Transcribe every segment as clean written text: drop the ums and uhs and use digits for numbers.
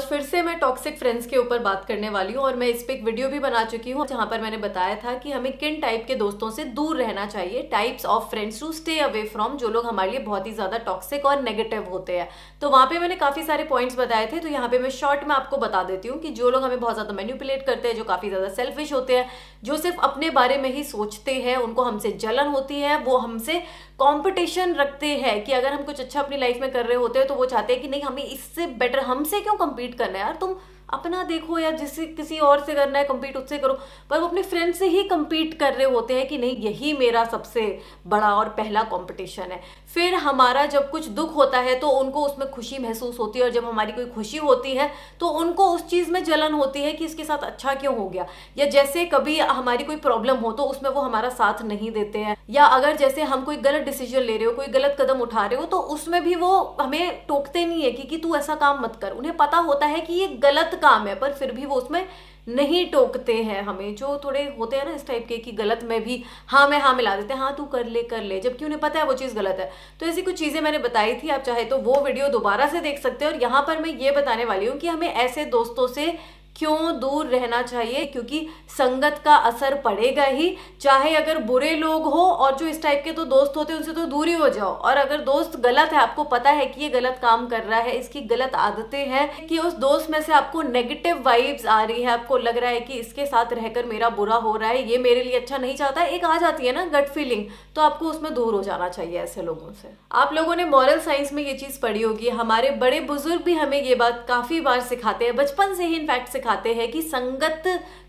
आज फिर से मैं टॉक्सिक फ्रेंड्स के ऊपर बात करने वाली हूँ और मैं इस पे एक वीडियो भी बना चुकी हूँ जहाँ पर मैंने बताया था कि हमें किन टाइप के दोस्तों से दूर रहना चाहिए, types of friends to stay away from, जो लोग हमारे लिए बहुत ही ज्यादा टॉक्सिक और नेगेटिव होते हैं। तो वहाँ पे मैंने काफी सारे पॉइंट्स बताए थे, तो यहाँ पे मैं शॉर्ट में आपको बता देती हूँ कि जो लोग हमें बहुत ज्यादा मैनिपुलेट करते हैं, जो काफी ज्यादा सेल्फिश होते हैं, जो सिर्फ अपने बारे में ही सोचते हैं, उनको हमसे जलन होती है, वो हमसे कंपटीशन रखते हैं कि अगर हम कुछ अच्छा अपनी लाइफ में कर रहे होते हैं तो वो चाहते हैं कि नहीं हमें इससे बेटर, हमसे क्यों compete करना है यार, तुम अपना देखो या जिससे किसी और से करना है compete उससे करो। पर वो अपने फ्रेंड से ही compete कर रहे होते हैं कि नहीं यही मेरा सबसे बड़ा और पहला कंपटीशन है। फिर हमारा जब कुछ दुख होता है तो उनको उसमें खुशी महसूस होती है, और जब हमारी कोई खुशी होती है तो उनको उस चीज़ में जलन होती है कि इसके साथ अच्छा क्यों हो गया। या जैसे कभी हमारी कोई प्रॉब्लम हो तो उसमें वो हमारा साथ नहीं देते हैं, या अगर जैसे हम कोई गलत डिसीजन ले रहे हो, कोई गलत कदम उठा रहे हो, तो उसमें भी वो हमें टोकते नहीं है कि तू ऐसा काम मत कर। उन्हें पता होता है कि ये गलत काम है, पर फिर भी वो उसमें नहीं टोकते हैं हमें। जो थोड़े होते हैं ना इस टाइप के कि गलत में भी हाँ में हाँ मिला देते हैं, हाँ तू कर ले, जबकि उन्हें पता है वो चीज़ गलत है। तो ऐसी कुछ चीज़ें मैंने बताई थी, आप चाहे तो वो वीडियो दोबारा से देख सकते हैं। और यहाँ पर मैं ये बताने वाली हूँ कि हमें ऐसे दोस्तों से क्यों दूर रहना चाहिए, क्योंकि संगत का असर पड़ेगा ही। चाहे अगर बुरे लोग हो, और जो इस टाइप के तो दोस्त होते हैं उनसे तो दूर ही हो जाओ। और अगर दोस्त गलत है, आपको पता है कि ये गलत काम कर रहा है, इसकी गलत आदतें हैं, कि उस दोस्त में से आपको नेगेटिव वाइब्स आ रही है, आपको लग रहा है कि इसके साथ रहकर मेरा बुरा हो रहा है, ये मेरे लिए अच्छा नहीं चाहता, एक आ जाती है ना गट फीलिंग, तो आपको उसमें दूर हो जाना चाहिए ऐसे लोगों से। आप लोगों ने मॉरल साइंस में ये चीज पढ़ी होगी, हमारे बड़े बुजुर्ग भी हमें ये बात काफी बार सिखाते हैं, बचपन से ही इनफैक्ट सिखाते हैं कि संगत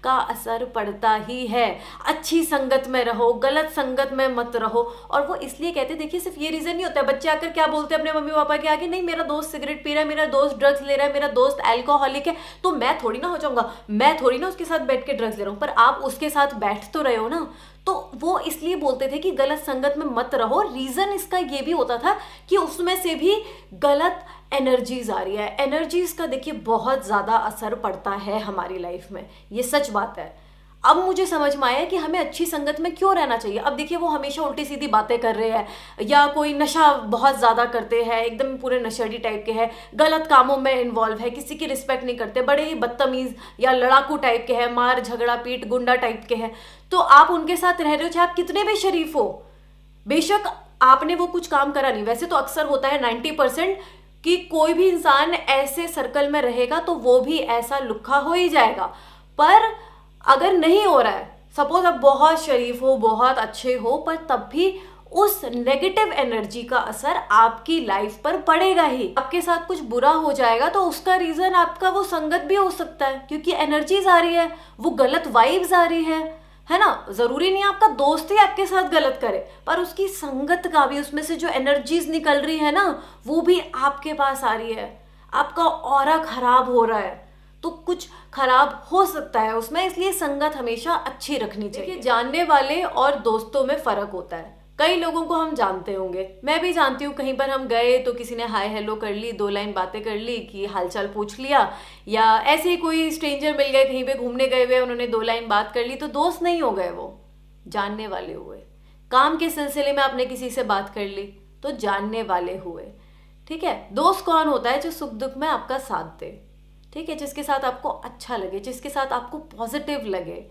का असर पड़ता ही है। अच्छी संगत में रहो, गलत संगत में मत रहो। और वो इसलिए कहते हैं, देखिए सिर्फ ये रीजन नहीं होता है, बच्चे आकर क्या बोलते हैं अपने मम्मी पापा के आगे, नहीं मेरा दोस्त सिगरेट पी रहा है, मेरा दोस्त ड्रग्स ले रहा है, मेरा दोस्त अल्कोहलिक है, तो मैं थोड़ी ना हो जाऊंगा, मैं थोड़ी ना उसके साथ बैठ के ड्रग्स ले रहा हूं। पर आप उसके साथ बैठ तो रहे हो ना। तो वो इसलिए बोलते थे कि गलत संगत में मत रहो। रीजन इसका ये भी होता था कि उसमें से भी गलत एनर्जीज आ रही है। एनर्जीज का देखिए बहुत ज्यादा असर पड़ता है हमारी लाइफ में, ये सच बात है। अब मुझे समझ में आया कि हमें अच्छी संगत में क्यों रहना चाहिए। अब देखिए वो हमेशा उल्टी सीधी बातें कर रहे हैं, या कोई नशा बहुत ज्यादा करते हैं, एकदम पूरे नशेड़ी टाइप के हैं, गलत कामों में इन्वॉल्व है, किसी की रिस्पेक्ट नहीं करते, बड़े ही बदतमीज या लड़ाकू टाइप के हैं, मार झगड़ा पीट गुंडा टाइप के हैं, तो आप उनके साथ रह रहे हो, चाहे आप कितने भी शरीफ हो, बेशक आपने वो कुछ काम करा नहीं। वैसे तो अक्सर होता है 90% कि कोई भी इंसान ऐसे सर्कल में रहेगा तो वो भी ऐसा लुक्खा हो ही जाएगा। पर अगर नहीं हो रहा है, सपोज आप बहुत शरीफ हो, बहुत अच्छे हो, पर तब भी उस नेगेटिव एनर्जी का असर आपकी लाइफ पर पड़ेगा ही। आपके साथ कुछ बुरा हो जाएगा तो उसका रीजन आपका वो संगत भी हो सकता है, क्योंकि एनर्जीज आ रही है, वो गलत वाइब्स आ रही है ना। जरूरी नहीं आपका दोस्त ही आपके साथ गलत करे, पर उसकी संगत का भी, उसमें से जो एनर्जीज निकल रही है ना, वो भी आपके पास आ रही है। आपका ऑरा खराब हो रहा है तो कुछ खराब हो सकता है उसमें, इसलिए संगत हमेशा अच्छी रखनी चाहिए। जानने वाले और दोस्तों में फर्क होता है। कई लोगों को हम जानते होंगे, मैं भी जानती हूँ, कहीं पर हम गए तो किसी ने हाय हेलो कर ली, 2 लाइन बातें कर ली, कि हालचाल पूछ लिया, या ऐसे ही कोई स्ट्रेंजर मिल गए, कहीं पे घूमने गए हुए, उन्होंने 2 लाइन बात कर ली, तो दोस्त नहीं हो गए, वो जानने वाले हुए। काम के सिलसिले में आपने किसी से बात कर ली तो जानने वाले हुए। ठीक है, दोस्त कौन होता है? जो सुख दुख में आपका साथ दे, ठीक है, जिसके साथ आपको अच्छा लगे, जिसके साथ आपको पॉजिटिव लगे।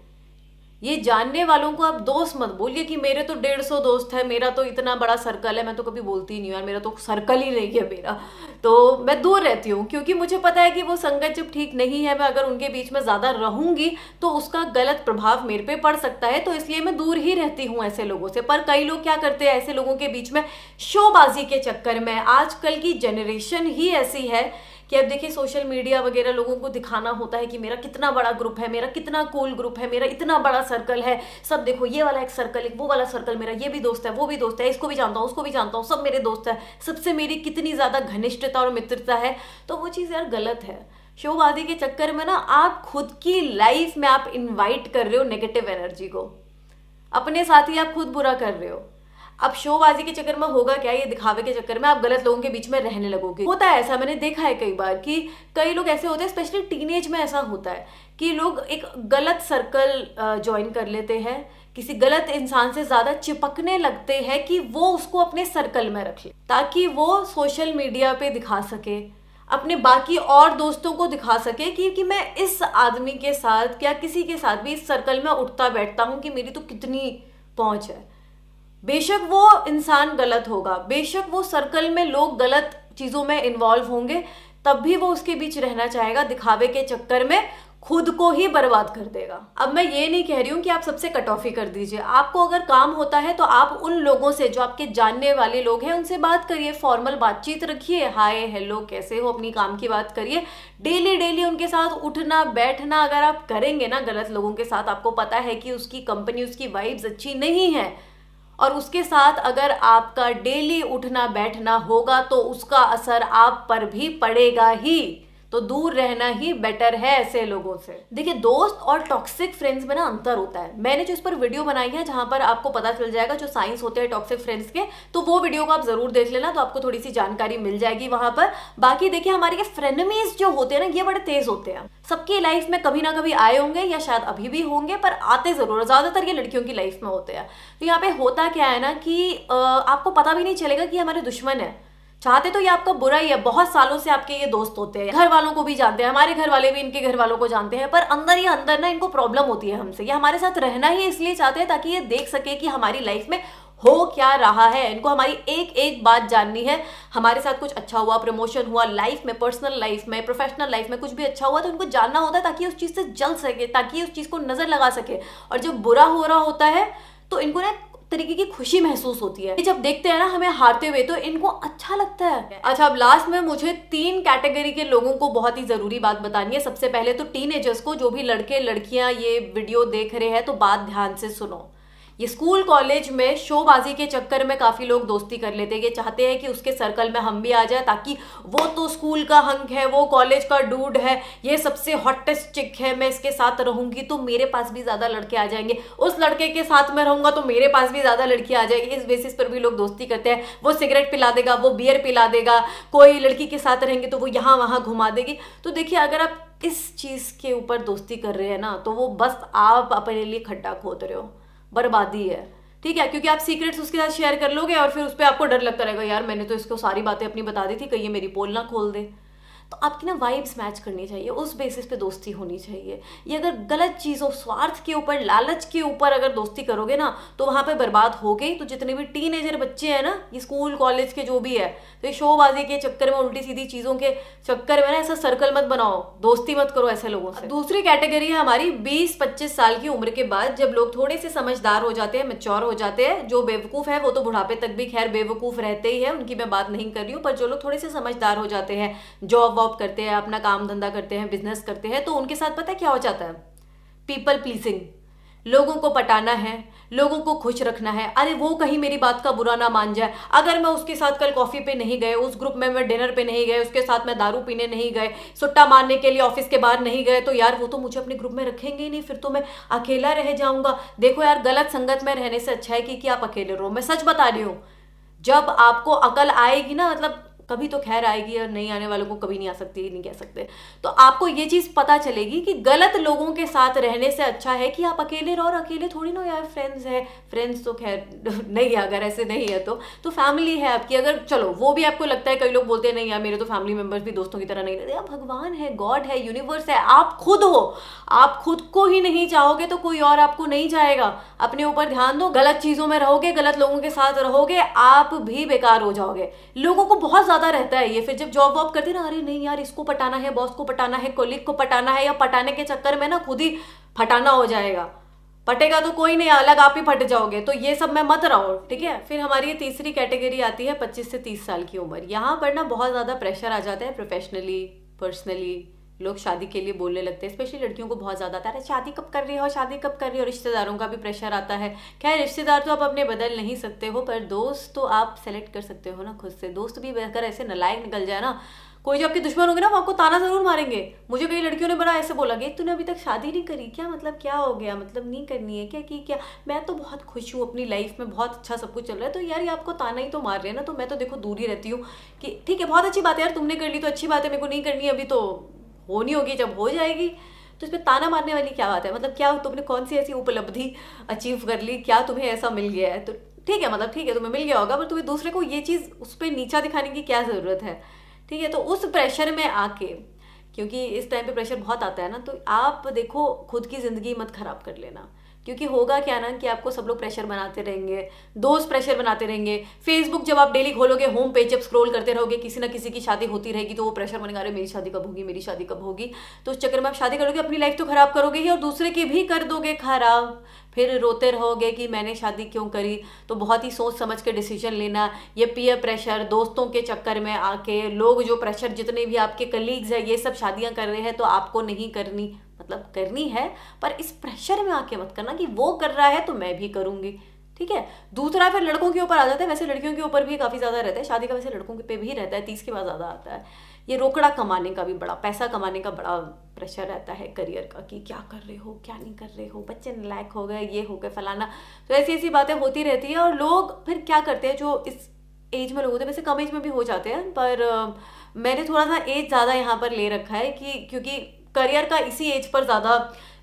ये जानने वालों को आप दोस्त मत बोलिए कि मेरे तो 150 दोस्त है, मेरा तो इतना बड़ा सर्कल है, मैं तो कभी बोलती ही नहीं यार, मेरा तो सर्कल ही नहीं है मेरा, तो मैं दूर रहती हूँ। क्योंकि मुझे पता है कि वो संगत जब ठीक नहीं है, मैं अगर उनके बीच में ज्यादा रहूंगी तो उसका गलत प्रभाव मेरे पे पड़ सकता है, तो इसलिए मैं दूर ही रहती हूँ ऐसे लोगों से। पर कई लोग क्या करते हैं, ऐसे लोगों के बीच में शोबाजी के चक्कर में, आजकल की जनरेशन ही ऐसी है कि अब देखिए सोशल मीडिया वगैरह लोगों को दिखाना होता है कि मेरा कितना बड़ा ग्रुप है, मेरा कितना कूल ग्रुप है, मेरा इतना बड़ा सर्कल है, सब देखो ये वाला एक सर्कल, एक वो वाला सर्कल, मेरा ये भी दोस्त है, वो भी दोस्त है, इसको भी जानता हूँ, उसको भी जानता हूँ, सब मेरे दोस्त है, सबसे मेरी कितनी ज्यादा घनिष्ठता और मित्रता है। तो वो चीज़ यार गलत है। शोबाजी के चक्कर में ना आप खुद की लाइफ में आप इन्वाइट कर रहे हो नेगेटिव एनर्जी को, अपने साथ ही आप खुद बुरा कर रहे हो। अब शोबाजी के चक्कर में होगा क्या, ये दिखावे के चक्कर में आप गलत लोगों के बीच में रहने लगोगे। होता है ऐसा, मैंने देखा है कई बार कि कई लोग ऐसे होते हैं, स्पेशली टीनेज में ऐसा होता है कि लोग एक गलत सर्कल ज्वाइन कर लेते हैं, किसी गलत इंसान से ज्यादा चिपकने लगते हैं कि वो उसको अपने सर्कल में रख ले, ताकि वो सोशल मीडिया पे दिखा सके, अपने बाकी और दोस्तों को दिखा सके कि मैं इस आदमी के साथ या किसी के साथ भी इस सर्कल में उठता बैठता हूं कि मेरी तो कितनी पहुंच है। बेशक वो इंसान गलत होगा, बेशक वो सर्कल में लोग गलत चीजों में इन्वॉल्व होंगे, तब भी वो उसके बीच रहना चाहेगा, दिखावे के चक्कर में खुद को ही बर्बाद कर देगा। अब मैं ये नहीं कह रही हूं कि आप सबसे कट ऑफ ही कर दीजिए, आपको अगर काम होता है तो आप उन लोगों से जो आपके जानने वाले लोग हैं उनसे बात करिए, फॉर्मल बातचीत रखिए, हाय हेलो कैसे हो, अपनी काम की बात करिए। डेली डेली उनके साथ उठना बैठना अगर आप करेंगे ना गलत लोगों के साथ, आपको पता है कि उसकी कंपनी, उसकी वाइब्स अच्छी नहीं है, और उसके साथ अगर आपका डेली उठना बैठना होगा तो उसका असर आप पर भी पड़ेगा ही। तो दूर रहना ही बेटर है ऐसे लोगों से। देखिए, दोस्त और टॉक्सिक फ्रेंड्स में ना अंतर होता है। मैंने जो इस पर वीडियो बनाई है जहां पर आपको पता चल जाएगा जो साइंस होते हैं टॉक्सिक फ्रेंड्स के, तो वो वीडियो को आप जरूर देख लेना, तो आपको थोड़ी सी जानकारी मिल जाएगी वहां पर। बाकी देखिए, हमारे ये फ्रेनेमीज जो होते हैं ना, ये बड़े तेज होते हैं। सबकी लाइफ में कभी ना कभी आए होंगे या शायद अभी भी होंगे, पर आते जरूर, ज्यादातर ये लड़कियों की लाइफ में होते हैं। तो यहाँ पे होता क्या है ना कि आपको पता भी नहीं चलेगा कि हमारे दुश्मन है, चाहते तो ये आपका बुरा ही है। बहुत सालों से आपके ये दोस्त होते हैं, घर वालों को भी जानते हैं, हमारे घर वाले भी इनके घर वालों को जानते हैं, पर अंदर ही अंदर ना इनको प्रॉब्लम होती है हमसे। ये हमारे साथ रहना ही इसलिए चाहते हैं ताकि ये देख सके कि हमारी लाइफ में हो क्या रहा है। इनको हमारी एक एक बात जाननी है। हमारे साथ कुछ अच्छा हुआ, प्रमोशन हुआ लाइफ में, पर्सनल लाइफ में, प्रोफेशनल लाइफ में कुछ भी अच्छा हुआ तो इनको जानना होता है ताकि उस चीज से जल सके, ताकि उस चीज को नजर लगा सके। और जब बुरा हो रहा होता है तो इनको ना तरीके की खुशी महसूस होती है। जब देखते हैं ना हमें हारते हुए तो इनको अच्छा लगता है। अच्छा, अब लास्ट में मुझे 3 कैटेगरी के लोगों को बहुत ही जरूरी बात बतानी है। सबसे पहले तो टीनेजर्स को, जो भी लड़के लड़कियां ये वीडियो देख रहे हैं तो बात ध्यान से सुनो। ये स्कूल कॉलेज में शोबाजी के चक्कर में काफी लोग दोस्ती कर लेते हैं। ये चाहते हैं कि उसके सर्कल में हम भी आ जाए ताकि वो तो स्कूल का हंक है, वो कॉलेज का डूड है, ये सबसे हॉटेस्ट चिक है, मैं इसके साथ रहूंगी तो मेरे पास भी ज्यादा लड़के आ जाएंगे, उस लड़के के साथ में रहूंगा तो मेरे पास भी ज्यादा लड़की आ जाएगी। इस बेसिस पर भी लोग दोस्ती करते हैं। वो सिगरेट पिला देगा, वो बियर पिला देगा, कोई लड़की के साथ रहेंगे तो वो यहाँ वहां घुमा देगी। तो देखिए, अगर आप इस चीज के ऊपर दोस्ती कर रहे हैं ना तो वो बस आप अपने लिए खड्डा खोद रहे हो, बर्बादी है। ठीक है, क्योंकि आप सीक्रेट्स उसके साथ शेयर कर लोगे और फिर उस पर आपको डर लगता रहेगा, यार मैंने तो इसको सारी बातें अपनी बता दी थी, कहीं ये मेरी पोल ना खोल दे। तो आपकी ना वाइब्स मैच करनी चाहिए, उस बेसिस पे दोस्ती होनी चाहिए। ये अगर गलत चीज़ों, स्वार्थ के ऊपर, लालच के ऊपर अगर दोस्ती करोगे ना तो वहाँ पे बर्बाद हो गई। तो जितने भी टीनेजर बच्चे हैं ना, ये स्कूल कॉलेज के जो भी है, तो ये शोबाजी के चक्कर में, उल्टी सीधी चीज़ों के चक्कर में ना ऐसा सर्कल मत बनाओ, दोस्ती मत करो ऐसे लोगों से। दूसरी कैटेगरी है हमारी 20-25 साल की उम्र के बाद, जब लोग थोड़े से समझदार हो जाते हैं, मैच्योर हो जाते हैं। जो बेवकूफ़ है वो तो बुढ़ापे तक भी खैर बेवकूफ़ रहते ही है, उनकी मैं बात नहीं कर रही हूँ, पर जो लोग थोड़े से समझदार हो जाते हैं, जॉब वॉब करते हैं, अपना काम धंधा करते हैं, बिजनेस करते हैं, तो उनके साथ पता है क्या हो जाता है? People pleasing. लोगों को पटाना है, लोगों को खुश रखना है। अरे वो कहीं मेरी बात का बुरा ना मान जाए, अगर मैं उसके साथ कल कॉफी पे नहीं गए, उस ग्रुप में मैं डिनर पे नहीं गए, उसके साथ मैं दारू पीने नहीं गए, सुट्टा मारने के लिए ऑफिस के बाहर नहीं गए, तो यार वो तो मुझे अपने ग्रुप में रखेंगे ही नहीं, फिर तो मैं अकेला रह जाऊंगा। देखो यार, गलत संगत में रहने से अच्छा है कि आप अकेले रहो। मैं सच बता रही हूँ, जब आपको अकल आएगी ना, मतलब कभी तो खैर आएगी, और नहीं आने वालों को कभी नहीं आ सकती, नहीं कह सकते, तो आपको ये चीज पता चलेगी कि गलत लोगों के साथ रहने से अच्छा है कि आप अकेले रहो। और अकेले थोड़ी ना यार, फ्रेंड्स है, फ्रेंड्स तो खैर नहीं है, अगर ऐसे नहीं है तो फैमिली है आपकी। अगर चलो वो भी आपको लगता है, कई लोग बोलते हैं नहीं यार मेरे तो फैमिली मेंबर्स भी दोस्तों की तरह नहीं रहते, भगवान है, गॉड है, यूनिवर्स है, आप खुद हो। आप खुद को ही नहीं चाहोगे तो कोई और आपको नहीं चाहेगा। अपने ऊपर ध्यान दो, गलत चीजों में रहोगे, गलत लोगों के साथ रहोगे, आप भी बेकार हो जाओगे। लोगों को बहुत रहता है ये, फिर जब जॉब वॉब करते ना, अरे नहीं यार इसको पटाना है, बॉस को पटाना है, कोलीग को पटाना है, या पटाने के चक्कर में ना खुद ही फटाना हो जाएगा। फटेगा तो कोई नहीं, अलग आप ही फट जाओगे। तो ये सब में मत रहो, ठीक है। फिर हमारी ये तीसरी कैटेगरी आती है 25 से 30 साल की उम्र। यहाँ पर ना बहुत ज्यादा प्रेशर आ जाता है, प्रोफेशनली, पर्सनली। लोग शादी के लिए बोलने लगते हैं, स्पेशली लड़कियों को बहुत ज्यादा आता है, शादी कब कर रही हो, शादी कब कर रही हो। रिश्तेदारों का भी प्रेशर आता है। खैर रिश्तेदार तो आप अपने बदल नहीं सकते हो, पर दोस्त तो आप सेलेक्ट कर सकते हो ना खुद से। दोस्त भी अगर ऐसे नालायक निकल जाए ना, कोई जो आपके दुश्मन होंगे ना, वो आपको ताना जरूर मारेंगे। मुझे कई लड़कियों ने बड़ा ऐसे बोला कि तूने अभी तक शादी नहीं करी क्या, मतलब क्या हो गया, मतलब नहीं करनी है क्या, कि क्या मैं तो बहुत खुश हूँ अपनी लाइफ में, बहुत अच्छा सब कुछ चल रहा है। तो यार ये आपको ताना ही तो मार रहे हैं ना, तो मैं तो देखो दूर ही रहती हूँ कि ठीक है बहुत अच्छी बात है यार, तुमने कर ली तो अच्छी बात है, मेरे को नहीं करनी अभी, तो होनी होगी जब हो जाएगी। तो इसमें ताना मारने वाली क्या बात है? मतलब क्या तुमने कौन सी ऐसी उपलब्धि अचीव कर ली, क्या तुम्हें ऐसा मिल गया है? तो ठीक है, मतलब ठीक है तुम्हें मिल गया होगा, पर तुम्हें दूसरे को ये चीज़ उस पर नीचा दिखाने की क्या ज़रूरत है? ठीक है। तो उस प्रेशर में आके, क्योंकि इस टाइम पे प्रेशर बहुत आता है ना, तो आप देखो खुद की ज़िंदगी मत खराब कर लेना, क्योंकि होगा क्या ना कि आपको सब लोग प्रेशर बनाते रहेंगे, दोस्त प्रेशर बनाते रहेंगे। फेसबुक जब आप डेली खोलोगे, होम पेज जब स्क्रॉल करते रहोगे, किसी ना किसी की शादी होती रहेगी तो वो प्रेशर बनेगा, अरे मेरी शादी कब होगी, मेरी शादी कब होगी। तो उस चक्कर में आप शादी करोगे, अपनी लाइफ तो खराब करोगे ही और दूसरे की भी कर दोगे खराब। फिर रोते रहोगे कि मैंने शादी क्यों करी। तो बहुत ही सोच समझ के डिसीजन लेना। ये पीयर प्रेशर, दोस्तों के चक्कर में आके लोग जो प्रेशर, जितने भी आपके कलीग्स हैं ये सब शादियां कर रहे हैं तो आपको नहीं करनी, मतलब करनी है पर इस प्रेशर में आके मत करना कि वो कर रहा है तो मैं भी करूंगी, ठीक है। दूसरा फिर लड़कों के ऊपर आ जाता है, वैसे लड़कियों के ऊपर भी काफ़ी ज़्यादा रहता है, शादी का वैसे लड़कों पे भी रहता है, 30 के बाद ज़्यादा आता है। ये रोकड़ा कमाने का भी, बड़ा पैसा कमाने का बड़ा प्रेशर रहता है करियर का, कि क्या कर रहे हो, क्या नहीं कर रहे हो, बच्चे नालायक हो गए, ये हो गए फलाना। तो ऐसी ऐसी बातें होती रहती है और लोग फिर क्या करते हैं, जो इस एज में लोग होते हैं, वैसे कम एज में भी हो जाते हैं, पर मैंने थोड़ा सा एज ज़्यादा यहाँ पर ले रखा है कि क्योंकि करियर का इसी एज पर ज़्यादा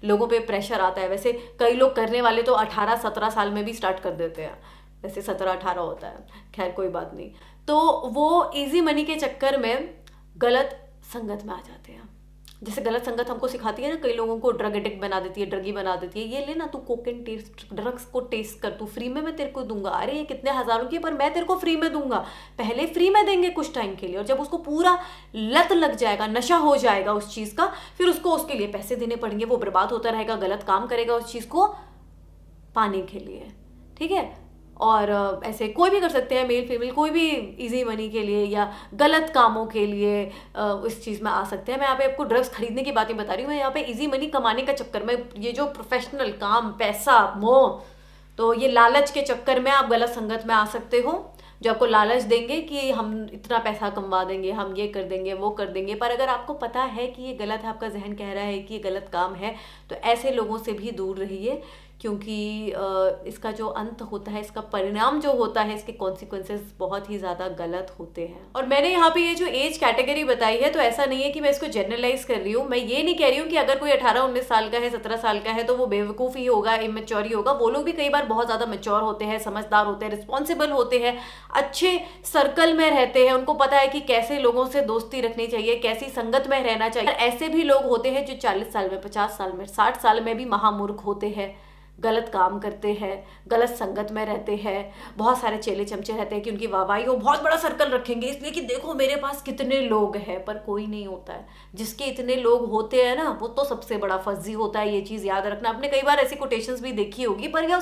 लोगों पे प्रेशर आता है। वैसे कई लोग करने वाले तो 18-17 साल में भी स्टार्ट कर देते हैं, वैसे 17-18 होता है, खैर कोई बात नहीं। तो वो इजी मनी के चक्कर में गलत संगत में आ जाते हैं। जैसे गलत संगत हमको सिखाती है ना, कई लोगों को ड्रग एडिक्ट बना देती है, ड्रगी बना देती है, ये ले ना तू कोकेन टेस्ट, ड्रग्स को टेस्ट कर, तू फ्री में मैं तेरे को दूंगा, अरे ये कितने हजारों की पर मैं तेरे को फ्री में दूंगा। पहले फ्री में देंगे कुछ टाइम के लिए, और जब उसको पूरा लत लग जाएगा, नशा हो जाएगा उस चीज का, फिर उसको उसके लिए पैसे देने पड़ेंगे, वो बर्बाद होता रहेगा, गलत काम करेगा उस चीज को पाने के लिए, ठीक है। और ऐसे कोई भी कर सकते हैं, मेल फीमेल कोई भी इजी मनी के लिए या गलत कामों के लिए इस चीज़ में आ सकते हैं। मैं यहाँ पे आपको ड्रग्स खरीदने की बातें बता रही हूँ, मैं यहाँ पे इजी मनी कमाने का चक्कर में, ये जो प्रोफेशनल काम, पैसा, मोह, तो ये लालच के चक्कर में आप गलत संगत में आ सकते हो, जो आपको लालच देंगे कि हम इतना पैसा कमा देंगे, हम ये कर देंगे, वो कर देंगे। पर अगर आपको पता है कि ये गलत है, आपका जहन कह रहा है कि ये गलत काम है, तो ऐसे लोगों से भी दूर रहिए, क्योंकि इसका जो अंत होता है, इसका परिणाम जो होता है, इसके कॉन्सिक्वेंसेस बहुत ही ज़्यादा गलत होते हैं। और मैंने यहाँ पे ये जो एज कैटेगरी बताई है, तो ऐसा नहीं है कि मैं इसको जनरलाइज कर रही हूँ। मैं ये नहीं कह रही हूँ कि अगर कोई 18-19 साल का है, 17 साल का है तो वो बेवकूफ़ ही होगा, इमेच्योर ही होगा। वो लोग भी कई बार बहुत ज़्यादा मेच्योर होते हैं, समझदार होते हैं, रिस्पॉन्सिबल होते हैं, अच्छे सर्कल में रहते हैं, उनको पता है कि कैसे लोगों से दोस्ती रखनी चाहिए, कैसी संगत में रहना चाहिए। ऐसे भी लोग होते हैं जो 40 साल में, 50 साल में, 60 साल में भी महामूर्ख होते हैं, गलत काम करते हैं, गलत संगत में रहते हैं, बहुत सारे चेले चमचे रहते हैं कि उनकी वाहवाही हो, बहुत बड़ा सर्कल रखेंगे इसलिए कि देखो मेरे पास कितने लोग हैं। पर कोई नहीं होता है, जिसके इतने लोग होते हैं ना, वो तो सबसे बड़ा फर्जी होता है। ये चीज़ याद रखना। आपने कई बार ऐसी कोटेशंस भी देखी होगी, पर यह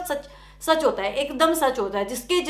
सच होता है, एकदम सच होता है। जिसके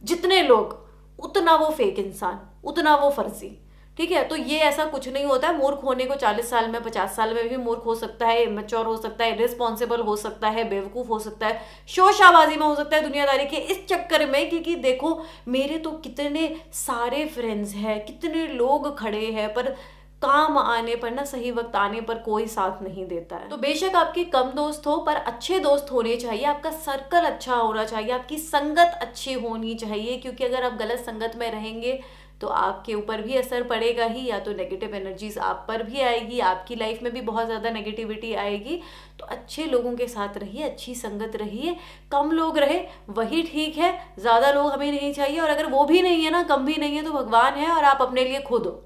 जितने लोग उतना वो फेक इंसान, उतना वो फर्जी, ठीक है। तो ये ऐसा कुछ नहीं होता है। मूर्ख होने को 40 साल में, 50 साल में भी मूर्ख हो सकता है, इमेच्योर हो सकता है, रिस्पॉन्सिबल हो सकता है, बेवकूफ़ हो सकता है, शोशाबाजी में हो सकता है, दुनियादारी के इस चक्कर में, क्योंकि देखो मेरे तो कितने सारे फ्रेंड्स हैं, कितने लोग खड़े हैं, पर काम आने पर ना, सही वक्त आने पर कोई साथ नहीं देता है। तो बेशक आपके कम दोस्त हो, पर अच्छे दोस्त होने चाहिए, आपका सर्कल अच्छा होना चाहिए, आपकी संगत अच्छी होनी चाहिए। क्योंकि अगर आप गलत संगत में रहेंगे तो आपके ऊपर भी असर पड़ेगा ही, या तो नेगेटिव एनर्जीज आप पर भी आएगी, आपकी लाइफ में भी बहुत ज़्यादा नेगेटिविटी आएगी। तो अच्छे लोगों के साथ रहिए, अच्छी संगत रहिए, कम लोग रहे वही ठीक है, ज़्यादा लोग हमें नहीं चाहिए। और अगर वो भी नहीं है ना, कम भी नहीं है, तो भगवान है और आप अपने लिए खुद हो।